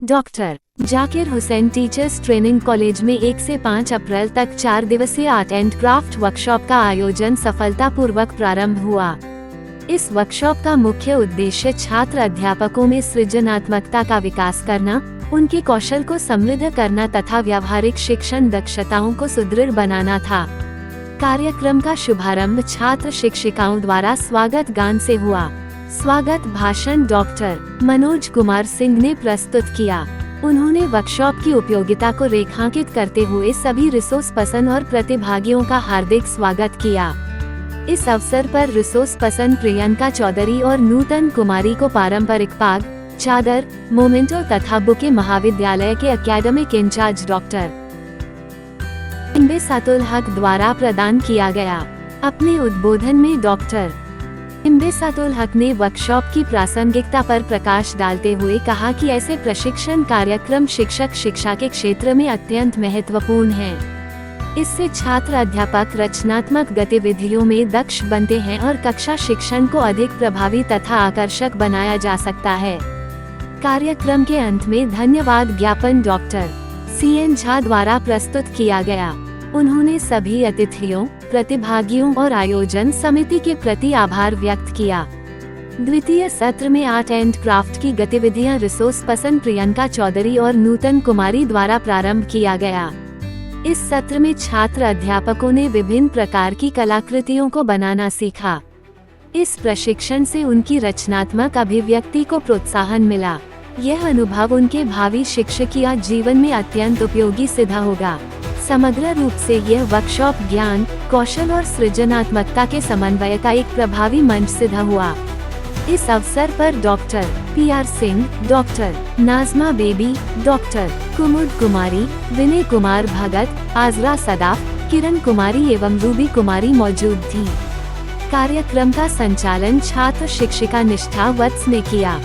Doctor Zakir Hussain teachers training college में 1 से 5 अप्रैल तक 4 दिवसीय आर्ट एंड क्राफ्ट वर्कशॉप का आयोजन सफलतापूर्वक प्रारंभ हुआ। इस वर्कशॉप का मुख्य उद्देश्य छात्र अध्यापकों में सृजनात्मकता का विकास करना, उनके कौशल को समृद्ध करना तथा व्यावहारिक शिक्षण दक्षताओं को सुदृढ़ बनाना था। कार्यक्रम का शुभारंभ छात्र शिक्षिकाओं द्वारा स्वागत गान से हुआ। स्वागत भाषण डॉक्टर मनोज कुमार सिंह ने प्रस्तुत किया। उन्होंने वर्कशॉप की उपयोगिता को रेखांकित करते हुए सभी रिसोर्स पर्सन और प्रतिभागियों का हार्दिक स्वागत किया। इस अवसर पर रिसोर्स पर्सन प्रियंका चौधरी और नूतन कुमारी को पारंपरिक पाग, चादर, मोमेंटो तथा बुके महाविद्यालय के एकेडमिक इंचार्ज डॉक्टर इम्बेसातुल हक द्वारा प्रदान किया गया। अपने उद्बोधन में डॉक्टर इम्बेसातुल हक ने वर्कशॉप की प्रासंगिकता पर प्रकाश डालते हुए कहा कि ऐसे प्रशिक्षण कार्यक्रम शिक्षक शिक्षा के क्षेत्र में अत्यंत महत्वपूर्ण हैं। इससे छात्र अध्यापक रचनात्मक गतिविधियों में दक्ष बनते हैं और कक्षा शिक्षण को अधिक प्रभावी तथा आकर्षक बनाया जा सकता है। कार्यक्रम के अंत में धन्यवाद ज्ञापन डॉक्टर CN झा द्वारा प्रस्तुत किया गया। उन्होंने सभी अतिथियों, प्रतिभागियों और आयोजन समिति के प्रति आभार व्यक्त किया। द्वितीय सत्र में आर्ट एंड क्राफ्ट की गतिविधियां रिसोर्स पर्सन प्रियंका चौधरी और नूतन कुमारी द्वारा प्रारंभ किया गया। इस सत्र में छात्र अध्यापकों ने विभिन्न प्रकार की कलाकृतियों को बनाना सीखा। इस प्रशिक्षण से उनकी रचनात्मक अभिव्यक्ति को प्रोत्साहन मिला। यह अनुभव उनके भावी शिक्षकीय जीवन में अत्यंत उपयोगी सिद्ध होगा। समग्र रूप से यह वर्कशॉप ज्ञान, कौशल और सृजनात्मकता के समन्वय का एक प्रभावी मंच सिद्ध हुआ। इस अवसर पर doctor PR Singh, doctor Najma baby, doctor कुमुद कुमारी, विनय कुमार भगत, आजरा सदाफ, किरण कुमारी एवं रूबी कुमारी मौजूद थी। कार्यक्रम का संचालन छात्र शिक्षिका निष्ठा वत्स ने किया।